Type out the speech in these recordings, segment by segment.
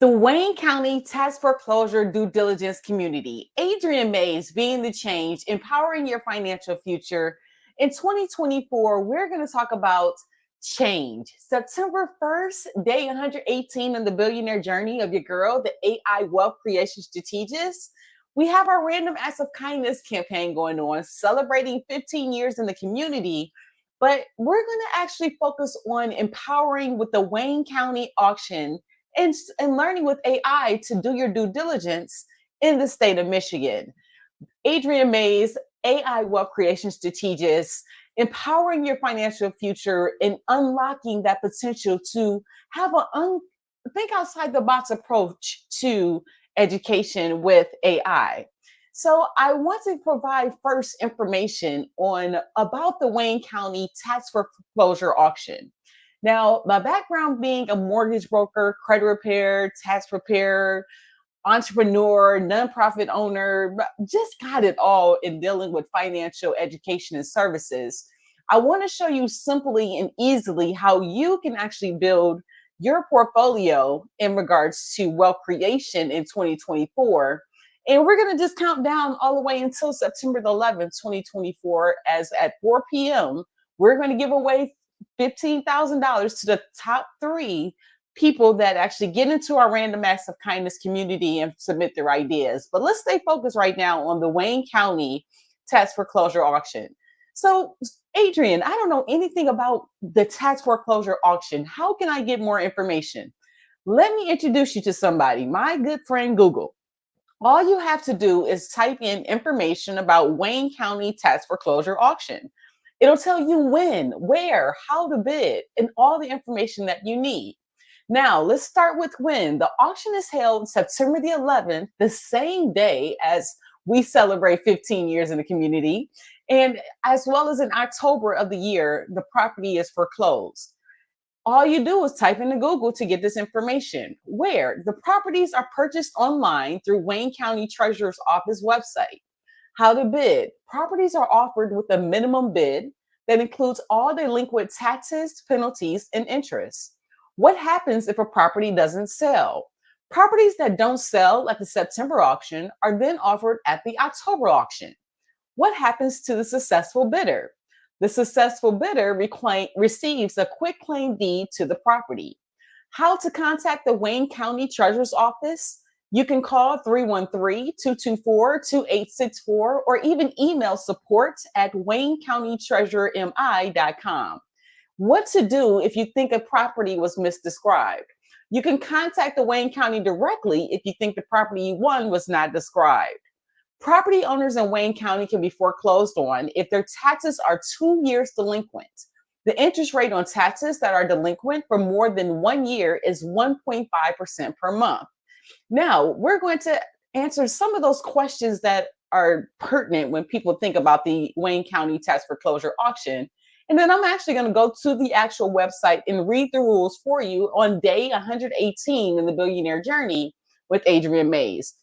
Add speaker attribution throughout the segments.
Speaker 1: The Wayne County Tax Foreclosure Due Diligence Community. Adrian Mays being the change, empowering your financial future. In 2024, we're going to talk about change. September 1st, day 118 in the billionaire journey of your girl, the AI Wealth Creation Strategist. We have our Random Acts of Kindness campaign going on, celebrating 15 years in the community. But we're going to actually focus on empowering with the Wayne County auction and learning with AI to do your due diligence in the state of Michigan. Adrian Mays, AI Wealth Creation Strategist, empowering your financial future and unlocking that potential to have think outside the box approach to education with AI. So I want to provide first information on about the Wayne County Tax Foreclosure Auction. Now, my background being a mortgage broker, credit repair, tax preparer, entrepreneur, nonprofit owner, just got it all in dealing with financial education and services. I want to show you simply and easily how you can actually build your portfolio in regards to wealth creation in 2024. And we're going to just count down all the way until September the 11th, 2024, as at 4 p.m., we're going to give away $15,000 to the top 3 people that actually get into our Random Acts of Kindness community and submit their ideas. But let's stay focused right now on the Wayne County tax foreclosure auction. So, Adrian, I don't know anything about the tax foreclosure auction. How can I get more information? Let me introduce you to somebody, my good friend Google. All you have to do is type in information about Wayne County tax foreclosure auction. It'll tell you when, where, how to bid, and all the information that you need. Now, let's start with when. The auction is held September the 11th, the same day as we celebrate 15 years in the community. And as well as in October of the year, the property is foreclosed. All you do is type into Google to get this information. Where? The properties are purchased online through Wayne County Treasurer's Office website. How to bid. Properties are offered with a minimum bid that includes all delinquent taxes, penalties, and interest. What happens if a property doesn't sell? Properties that don't sell at the September auction are then offered at the October auction. What happens to the successful bidder? The successful bidder receives a quitclaim deed to the property. How to contact the Wayne County Treasurer's Office? You can call 313-224-2864 or even email support at waynecountytreasurermi.com. What to do if you think a property was misdescribed? You can contact the Wayne County directly if you think the property you won was not described. Property owners in Wayne County can be foreclosed on if their taxes are 2 years delinquent. The interest rate on taxes that are delinquent for more than 1 year is 1.5% per month. Now, we're going to answer some of those questions that are pertinent when people think about the Wayne County tax foreclosure auction. And then I'm actually going to go to the actual website and read the rules for you on day 118 in the billionaire journey with Adrian Mays.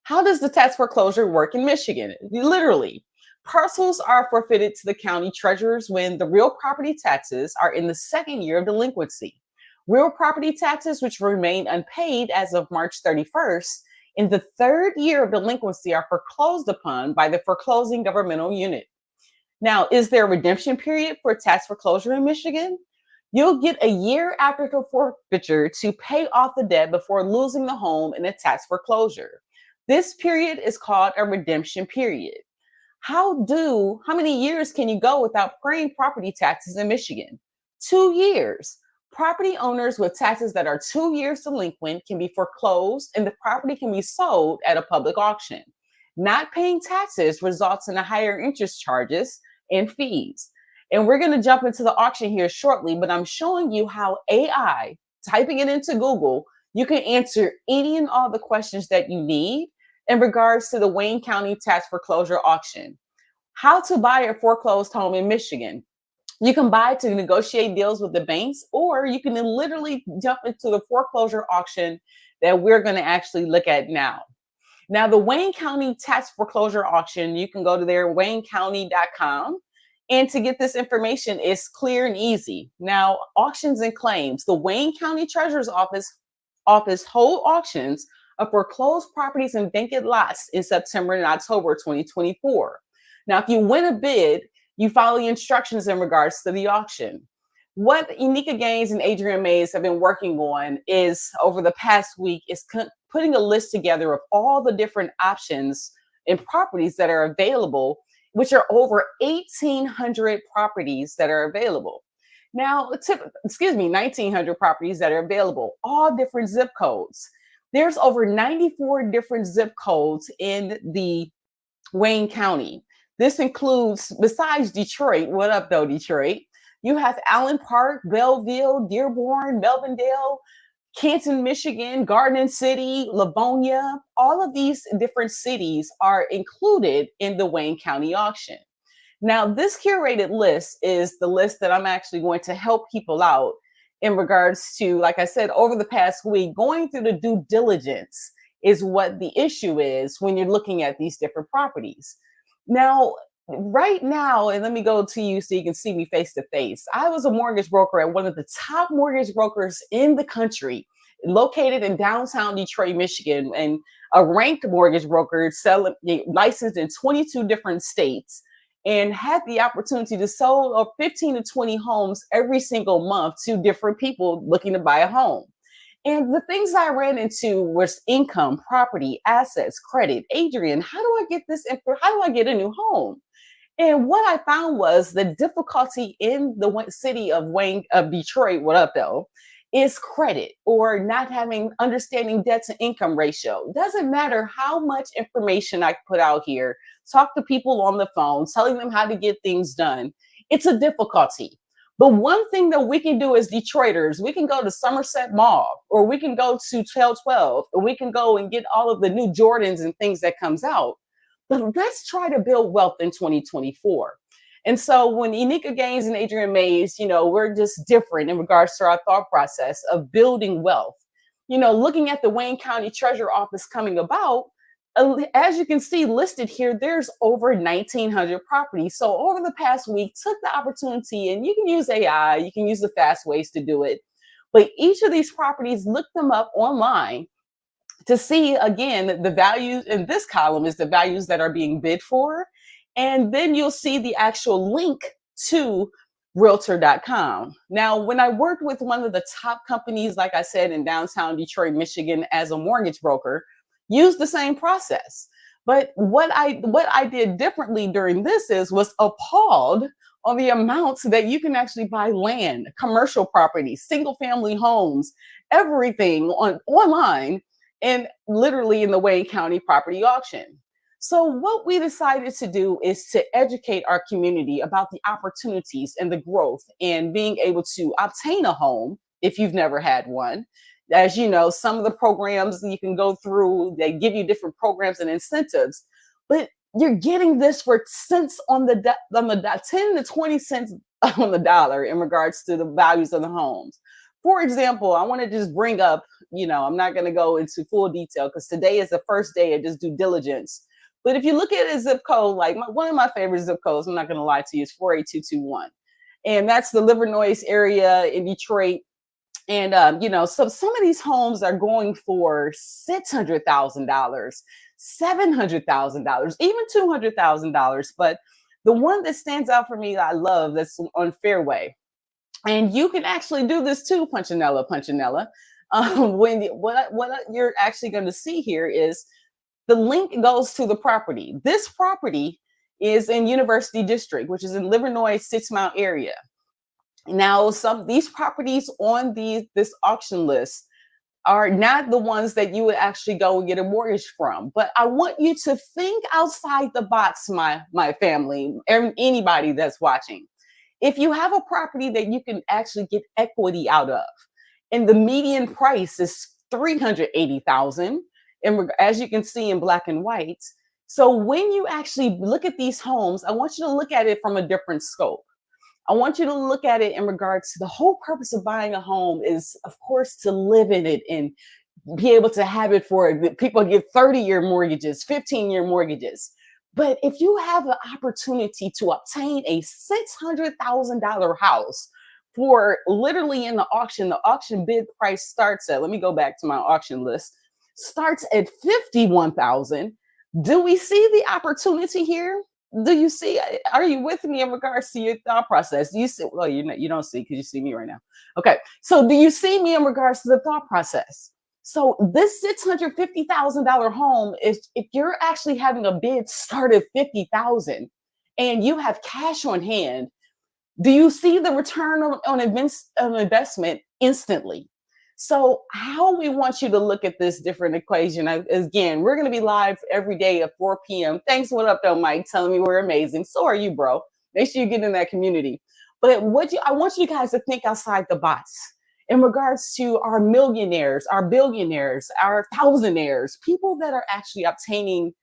Speaker 1: How does the tax foreclosure work in Michigan? Literally, parcels are forfeited to the county treasurers when the real property taxes are in the second year of delinquency. Real property taxes, which remain unpaid as of March 31st, in the third year of delinquency are foreclosed upon by the foreclosing governmental unit. Now, is there a redemption period for tax foreclosure in Michigan? You'll get a year after the forfeiture to pay off the debt before losing the home in a tax foreclosure. This period is called a redemption period. How many years can you go without paying property taxes in Michigan? 2 years. Property owners with taxes that are 2 years delinquent can be foreclosed and the property can be sold at a public auction. Not paying taxes results in a higher interest charges and fees. And we're going to jump into the auction here shortly, but I'm showing you how AI, typing it into Google, you can answer any and all the questions that you need in regards to the Wayne County tax foreclosure auction. How to buy a foreclosed home in Michigan. You can buy to negotiate deals with the banks, or you can literally jump into the foreclosure auction that we're going to actually look at now. Now, the Wayne County tax foreclosure auction, you can go to their waynecounty.com. And to get this information, it's clear and easy. Now, auctions and claims. The Wayne County Treasurer's Office office hold auctions of foreclosed properties and vacant lots in September and October 2024. Now, if you win a bid, you follow the instructions in regards to the auction. What Unica Gaines and Adrian Mays have been working on is over the past week is putting a list together of all the different options and properties that are available, which are over 1,800 properties that are available. Now, 1,900 properties that are available, all different zip codes. There's over 94 different zip codes in the Wayne County. This includes, besides Detroit, what up though, Detroit? You have Allen Park, Belleville, Dearborn, Melvindale, Canton, Michigan, Garden City, Livonia. All of these different cities are included in the Wayne County auction. Now, this curated list is the list that I'm actually going to help people out in regards to, like I said, over the past week, going through the due diligence is what the issue is when you're looking at these different properties. Now, right now, and let me go to you so you can see me face to face. I was a mortgage broker at one of the top mortgage brokers in the country, located in downtown Detroit, Michigan, and a ranked mortgage broker selling licensed in 22 different states, and had the opportunity to sell 15 to 20 homes every single month to different people looking to buy a home. And the things I ran into was income, property, assets, credit. Adrian, how do I get this? How do I get a new home? And what I found was the difficulty in the city of Detroit, what up though, is credit or not having understanding debt to income ratio. Doesn't matter how much information I put out here, talk to people on the phone, telling them how to get things done. It's a difficulty. But one thing that we can do as Detroiters, we can go to Somerset Mall, or we can go to 1212, or we can go and get all of the new Jordans and things that comes out. But let's try to build wealth in 2024. And so when Unica Gaines and Adrian Mays, we're just different in regards to our thought process of building wealth. Looking at the Wayne County Treasurer Office coming about, as you can see listed here, there's over 1,900 properties. So over the past week, took the opportunity, and you can use AI, you can use the fast ways to do it. But each of these properties, look them up online to see, again, the values. In this column is the values that are being bid for. And then you'll see the actual link to realtor.com. Now, when I worked with one of the top companies, like I said, in downtown Detroit, Michigan, as a mortgage broker, used the same process. But what I did differently during this was appalled on the amounts that you can actually buy land, commercial property, single family homes, everything online, and literally in the Wayne County property auction. So what we decided to do is to educate our community about the opportunities and the growth and being able to obtain a home if you've never had one. As you know, some of the programs you can go through, they give you different programs and incentives, but you're getting this for cents on the 10 to 20 cents on the dollar in regards to the values of the homes. For example, I want to just bring up, I'm not going to go into full detail because today is the first day of just due diligence. But if you look at a zip code, like one of my favorite zip codes, I'm not going to lie to you, is 48221. And that's the Livernois area in Detroit. And, so some of these homes are going for $600,000, $700,000, even $200,000. But the one that stands out for me that I love, that's on Fairway. And you can actually do this too, Punchinella. What you're actually going to see here is the link goes to the property. This property is in University District, which is in Livernois, 6 Mile area. Now, these properties on this auction list are not the ones that you would actually go and get a mortgage from. But I want you to think outside the box, my family, anybody that's watching. If you have a property that you can actually get equity out of, and the median price is $380,000, and as you can see in black and white. So when you actually look at these homes, I want you to look at it from a different scope. I want you to look at it in regards to the whole purpose of buying a home is, of course, to live in it and be able to have it for it. People get 30-year mortgages, 15-year mortgages. But if you have an opportunity to obtain a $600,000 house for literally in the auction bid price starts at, let me go back to my auction list, starts at 51,000. Do we see the opportunity here? Do you see, are you with me in regards to your thought process? Do you see, well, you don't see because you see me right now. Okay. So do you see me in regards to the thought process? So this $650,000 home is, if you're actually having a bid start at 50,000 and you have cash on hand, do you see the return on investment instantly? So, how we want you to look at this different equation. Again, we're going to be live every day at 4 p.m. Thanks. What up, though, Mike? Telling me we're amazing. So are you, bro. Make sure you get in that community. But I want you guys to think outside the box in regards to our millionaires, our billionaires, our thousandaires, people that are actually obtaining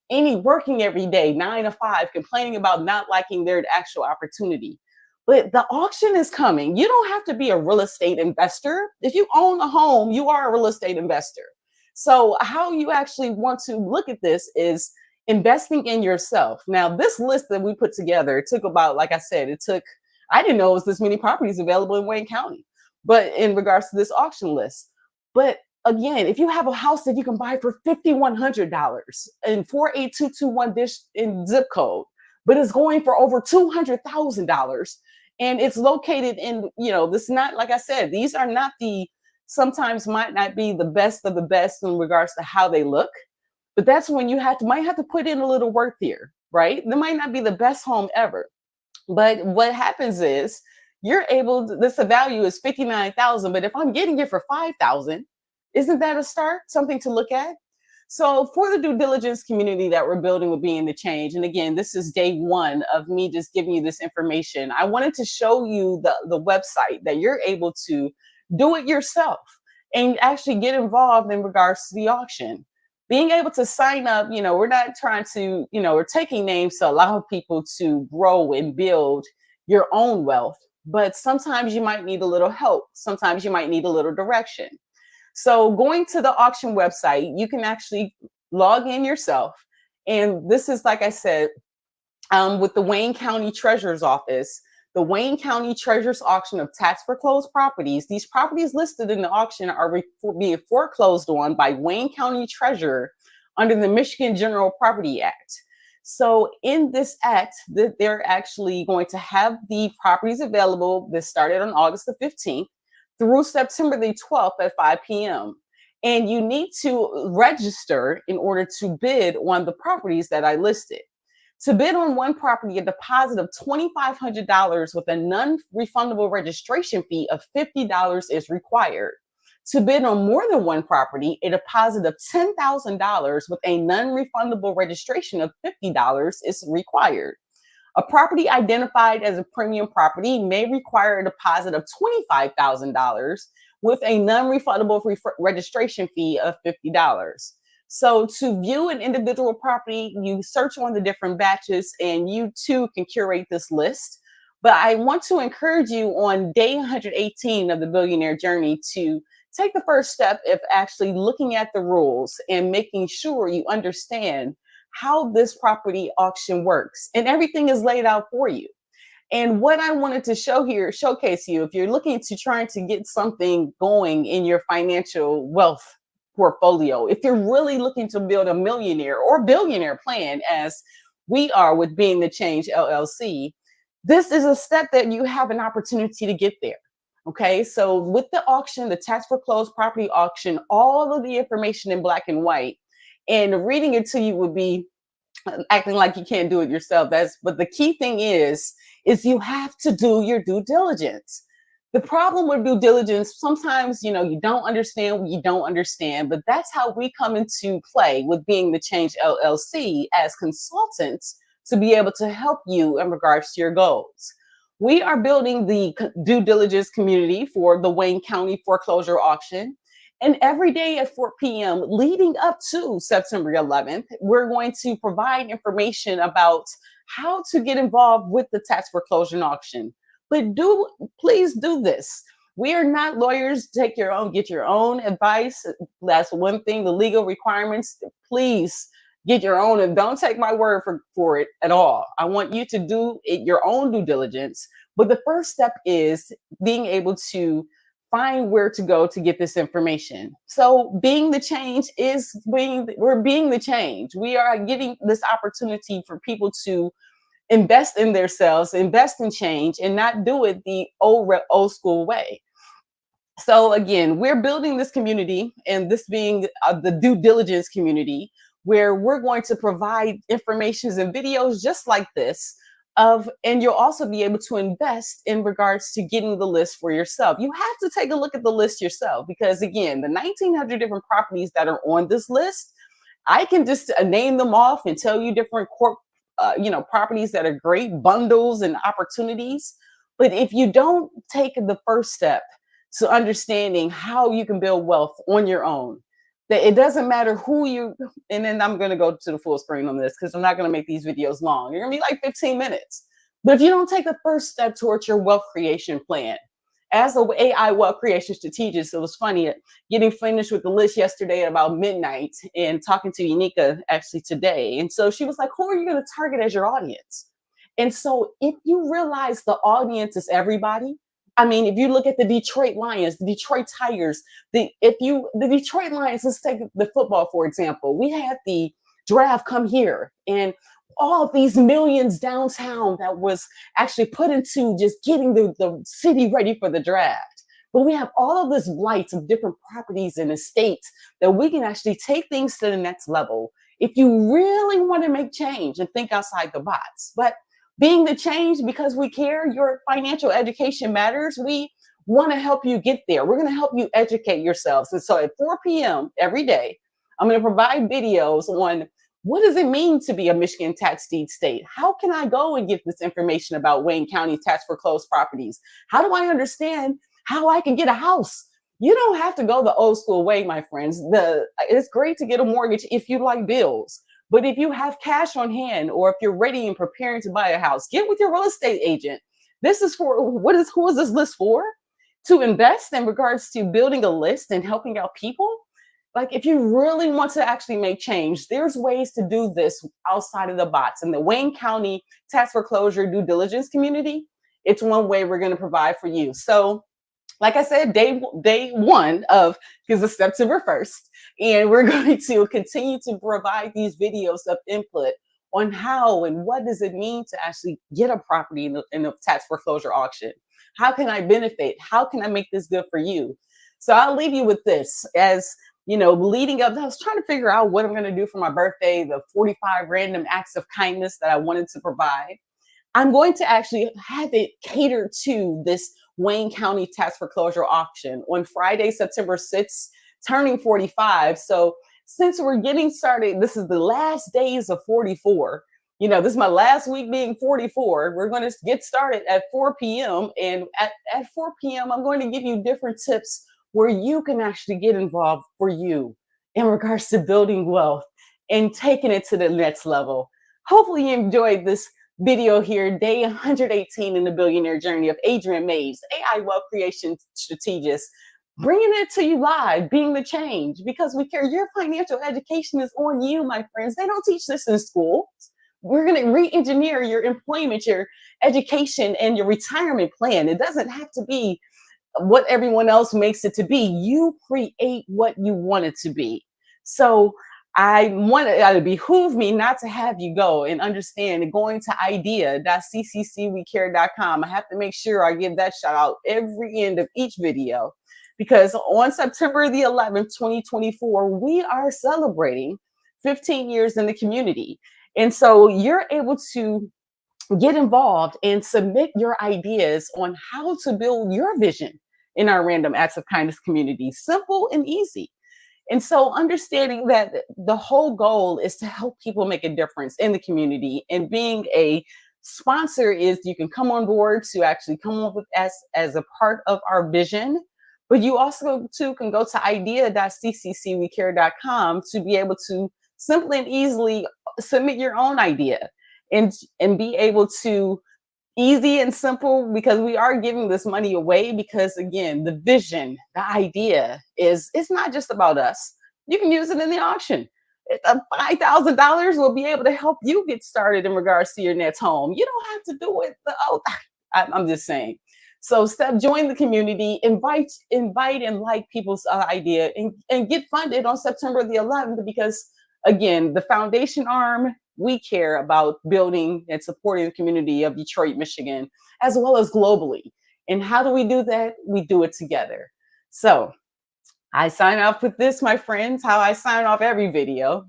Speaker 1: any working every day, 9 to 5, complaining about not liking their actual opportunity. But the auction is coming. You don't have to be a real estate investor. If you own a home, you are a real estate investor. So, how you actually want to look at this is investing in yourself. Now, this list that we put together, it took about, like I said, I didn't know it was this many properties available in Wayne County, but in regards to this auction list. But again, if you have a house that you can buy for $5,100 and 48221 dish in zip code, but it's going for over $200,000, and it's located in, this, not, like I said, these are not sometimes might not be the best of the best in regards to how they look, but that's when you might have to put in a little work here, right? They might not be the best home ever, but what happens is you're able to, this value is 59,000, but if I'm getting it for 5,000, isn't that a start? Something to look at? So for the due diligence community that we're building with Being the Change, and again, this is day one of me just giving you this information. I wanted to show you the website that you're able to do it yourself and actually get involved in regards to the auction. Being able to sign up, we're not trying to, we're taking names to allow people to grow and build your own wealth. But sometimes you might need a little help. Sometimes you might need a little direction. So going to the auction website, you can actually log in yourself. And this is, like I said, with the Wayne County Treasurer's Office, the Wayne County Treasurer's Auction of Tax Foreclosed Properties. These properties listed in the auction are being foreclosed on by Wayne County Treasurer under the Michigan General Property Act. So in this act, they're actually going to have the properties available that started on August the 15th through September the 12th at 5 p.m. And you need to register in order to bid on the properties that I listed. To bid on one property, a deposit of $2,500 with a non-refundable registration fee of $50 is required. To bid on more than one property, a deposit of $10,000 with a non-refundable registration of $50 is required. A property identified as a premium property may require a deposit of $25,000 with a non-refundable registration fee of $50. So to view an individual property, you search on the different batches and you too can curate this list. But I want to encourage you on day 118 of the Billionaire Journey to take the first step of actually looking at the rules and making sure you understand how this property auction works, and everything is laid out for you. And what I wanted to showcase you, if you're looking to trying to get something going in your financial wealth portfolio, if you're really looking to build a millionaire or billionaire plan, as we are with Being the Change LLC, this is a step that you have an opportunity to get there. Okay, so with the auction, the tax foreclosed property auction, all of the information in black and white, and reading it to you would be acting like you can't do it yourself. But the key thing is you have to do your due diligence. The problem with due diligence, sometimes, you don't understand what you don't understand, but that's how we come into play with Being the Change LLC as consultants to be able to help you in regards to your goals. We are building the due diligence community for the Wayne County foreclosure auction. And every day at 4 p.m. leading up to September 11th, we're going to provide information about how to get involved with the tax foreclosure auction. But please do this. We are not lawyers. Get your own advice. That's one thing, the legal requirements. Please get your own, and don't take my word for it at all. I want you to do your own due diligence. But the first step is being able to find where to go to get this information. So being the change is we're being the change. We are getting this opportunity for people to invest in themselves, invest in change, and not do it the old school way. So again, we're building this community, and this being the due diligence community, where we're going to provide informations and videos just like this of, and you'll also be able to invest in regards to getting the list for yourself. You have to take a look at the list yourself, because again, the 1900 different properties that are on this list, I can just name them off and tell you different properties that are great bundles and opportunities. But if you don't take the first step to understanding how you can build wealth on your own, that it doesn't matter who you, and then I'm going to go to the full screen on this because I'm not going to make these videos long. They're going to be like 15 minutes. But if you don't take the first step towards your wealth creation plan, as the AI wealth creation strategist, it was funny getting finished with the list yesterday at about midnight and talking to Unica actually today. And so she was like, who are you going to target as your audience? And so if you realize the audience is everybody, I mean, if you look at the Detroit Lions, the Detroit Tigers, the Detroit Lions, let's take the football, for example. We had the draft come here, and all of these millions downtown that was actually put into just getting the city ready for the draft. But we have all of this blights of different properties and estates that we can actually take things to the next level if you really want to make change and think outside the box. But being the change, because we care, your financial education matters. We want to help you get there. We're going to help you educate yourselves. And so at 4 p.m. every day, I'm going to provide videos on what does it mean to be a Michigan tax deed state? How can I go and get this information about Wayne County tax foreclosed properties? How do I understand how I can get a house? You don't have to go the old school way, my friends. It's great to get a mortgage if you like bills. But if you have cash on hand, or if you're ready and preparing to buy a house, get with your real estate agent. This is for who is this list for? To invest in regards to building a list and helping out people. Like, if you really want to actually make change, there's ways to do this outside of the box. In the Wayne County Tax Foreclosure Due Diligence community, it's one way we're going to provide for you. So, like I said, day one of, because it's September 1st, and we're going to continue to provide these videos of input on how and what does it mean to actually get a property in the tax foreclosure auction. How can I benefit? How can I make this good for you? So I'll leave you with this. As leading up, I was trying to figure out what I'm going to do for my birthday, the 45 random acts of kindness that I wanted to provide. I'm going to actually have it catered to this Wayne County Tax Foreclosure auction on Friday, September 6th, turning 45. So since we're getting started, this is the last days of 44. This is my last week being 44. We're going to get started at 4 p.m. And at 4 p.m., I'm going to give you different tips where you can actually get involved for you in regards to building wealth and taking it to the next level. Hopefully you enjoyed this video here, day 118 in the billionaire journey of Adrienne Mays, AI wealth creation strategist, bringing it to you live, being the change, because we care. Your financial education is on you, my friends. They don't teach this in school. We're going to re-engineer your employment, your education, and your retirement plan. It doesn't have to be what everyone else makes it to be. You create what you want it to be. So it behoove me not to have you go and understand and going to idea.cccwecare.com. I have to make sure I give that shout out every end of each video, because on September the 11th, 2024, we are celebrating 15 years in the community. And so you're able to get involved and submit your ideas on how to build your vision in our Random Acts of Kindness community. Simple and easy. And so understanding that the whole goal is to help people make a difference in the community, and being a sponsor is you can come on board to actually come up with us as a part of our vision. But you also too can go to idea.cccwecare.com to be able to simply and easily submit your own idea and be able to, easy and simple, because we are giving this money away, because again, the vision, the idea is, it's not just about us. You can use it in the auction. $5,000 will be able to help you get started in regards to your next home. You don't have to do it I'm just saying. So join the community, invite and like people's idea, and get funded on September the 11th, because again, the foundation arm, we care about building and supporting the community of Detroit, Michigan, as well as globally. And how do we do that? We do it together. So I sign off with this, my friends, how I sign off every video.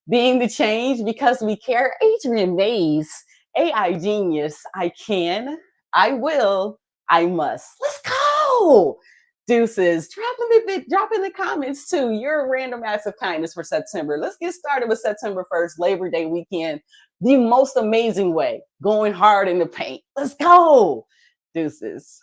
Speaker 1: Being the change because we care. Adrian Mays, AI genius. I can, I will, I must. Let's go. Deuces. Drop in the comments too. Your random acts of kindness for September. Let's get started with September 1st, Labor Day weekend. The most amazing way. Going hard in the paint. Let's go. Deuces.